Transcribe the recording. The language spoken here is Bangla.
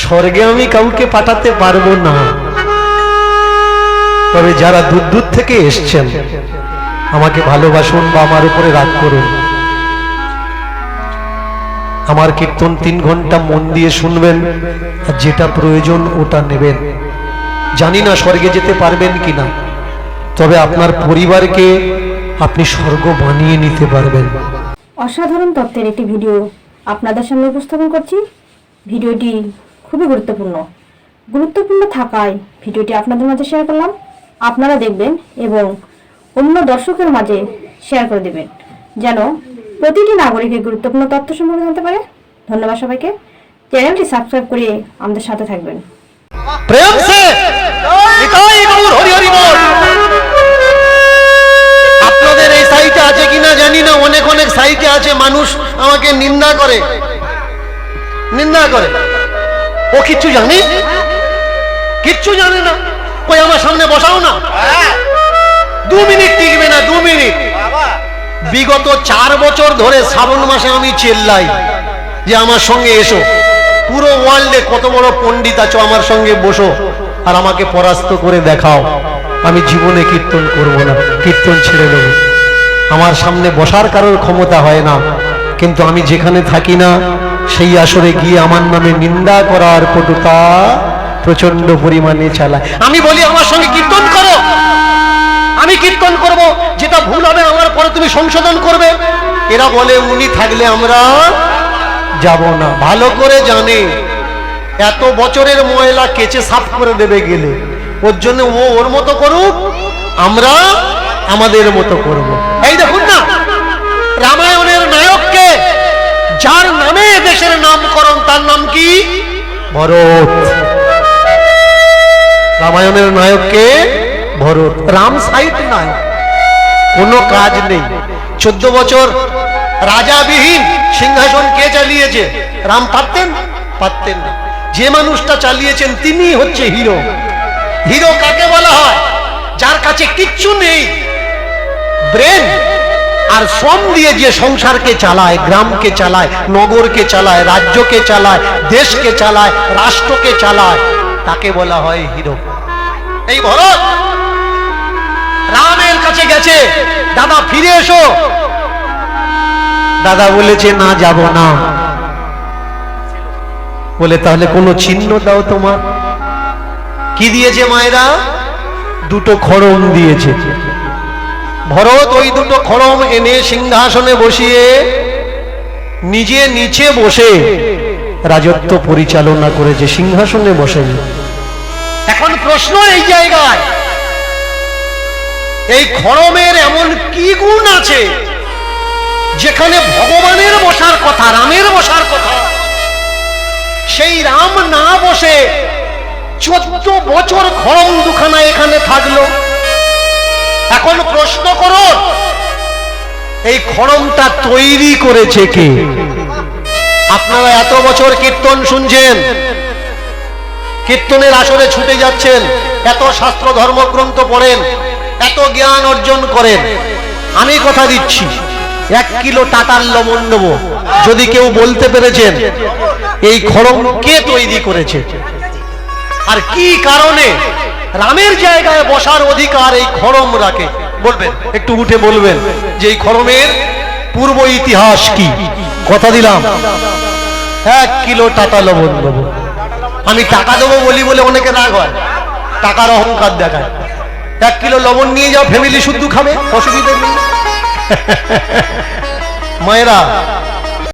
স্বর্গে আমি কাউকে পাঠাতে পারবো না, তবে যারা দূর দূর থেকে এসছেন আমাকে ভালোবাসুন বা আমার উপরে রাগ করুন, আমার কীর্তন 3 ঘন্টা মন দিয়ে শুনবেন, আর যেটা প্রয়োজন ওটা নেবেন। জানি না স্বর্গে যেতে পারবেন কিনা, তবে আপনার পরিবারকে আপনি স্বর্গ বানিয়ে নিতে পারবেন। অসাধারণ তত্ত্বের একটি ভিডিও আপনাদের সামনে উপস্থাপন করছি। ভিডিওটি খুবই গুরুত্বপূর্ণ থাকায় ভিডিওটি আপনাদের মাঝে শেয়ার করলাম। আপনারা দেখবেন এবং অন্য দর্শকের মাঝে শেয়ার করে দেবেন, যেন প্রতিটি নাগরিকের গুরুত্বপূর্ণ তথ্য সম্পর্কে জানতে পারে। ধন্যবাদ সবাইকে। চ্যানেলটি সাবস্ক্রাইব করে আমাদের সাথে থাকবেন। প্রেম সে নিতাই গৌর হরি হরি বল। আপনাদের এই সাইটে আছে কিনা জানি না, অনেক অনেক সাইটে আছে, মানুষ আমাকে নিন্দা করে। ও কিচ্ছু জানে না। কই আমার সামনে বসাও না, 2 মিনিট টিকবে না, 2 মিনিট। বিগত 4 বছর ধরে শ্রাবণ মাসে আমি চেল্লাই যে আমার সঙ্গে এসো, পুরো ওয়ার্ল্ডে কত বড় পণ্ডিত আছো, আমার সঙ্গে বসো আর আমাকে পরাস্ত করে দেখাও। আমি জীবনে কীর্তন করব না, কীর্তন ছেড়ে দেব। আমার সামনে বসার কারোর ক্ষমতা হয় না, কিন্তু আমি যেখানে থাকি না সেই আসরে গিয়ে আমার নামে নিন্দা করার পটুতা প্রচন্ড পরিমাণে চালায়। আমি বলি আমার সঙ্গে কীর্তন করো, আমি কীর্তন করব, যেটা ভুল হবে আমার পরে তুমি সংশোধন করবে। এরা বলে উনি থাকলে আমরা যাব না। ভালো করে জানে এত বছরের ময়লা কেচে সাফ করে দেবে গেলে, ওর জন্য ও ওর মতো করুক, আমরা আমাদের মতো করব। এই দেখুন না, রামায়ণের নায়ককে, যার নামে দেশের নামকরণ, তার নাম কি? ভরত। রামায়ণের নায়ককে ভরত। রাম সাইড নাই, কোনো কাজ নেই। 14 বছর রাজাবিহীন সিংহাসন কে চালিয়েছে? রাম পারতেন না। যে মানুষটা চালিয়েছেন তিনি হচ্ছে হিরো। হিরো কাকে বলা হয়? যার কাছে কিচ্ছু নেই, ব্রেন আর শ্রম দিয়ে যে সংসারকে চালায়, গ্রামকে চালায়, নগরকে চালায়, রাজ্যকে চালায়, দেশকে চালায়, রাষ্ট্রকে চালায়, তাকে বলা হয় হিরো। এই ভরত রামের কাছে গেছে, দাদা ফিরে এসো। দাদা বলেছে না, যাব না। বলে তাহলে কোনো চিহ্ন দাও তোমার। কি দিয়েছে মায়েরা? 2টো খড়ম দিয়েছে। ভরত ওই 2টো খড়ম এনে সিংহাসনে বসিয়ে নিজে নিচে বসে রাজত্ব পরিচালনা করেছে, সিংহাসনে বসেনি। এখন প্রশ্ন এই জায়গায়, এই খড়মের এমন কি গুণ আছে যেখানে ভগবানের বসার কথা, রামের বসার কথা, সেই রাম না বসে 14 বছর খড়ম 2খানা এখানে থাকলো। এখন প্রশ্ন করো, এই খড়মটা তৈরি করেছে কে? আপনারা এত বছর কীর্তন শুনছেন, কীর্তনের আসরে ছুটে যাচ্ছেন, এত শাস্ত্র ধর্মগ্রন্থ পড়েন, এত জ্ঞান অর্জন করেন। আমি কথা দিচ্ছি 1 কিলো টাটার লবণ নেব, যদি কেউ বলতে পেরেছেন এই খড়ম কে তৈরি করেছে আর কি কারণে রামের জায়গায় বসার অধিকার এই খড়ম রাখে, বলবেন, একটু উঠে বলবেন যে এই খড়মের পূর্ব ইতিহাস কি। কথা দিলাম 1 কিলো টাটা লবণ দেবো। আমি টাকা দেবো বলি বলে অনেকে রাগ হয়, টাকার অহংকার দেখায়। 1 কিলো লবণ নিয়ে যাও, ফ্যামিলি শুদ্ধ খাবে, অসুবিধা নেই। মায়েরা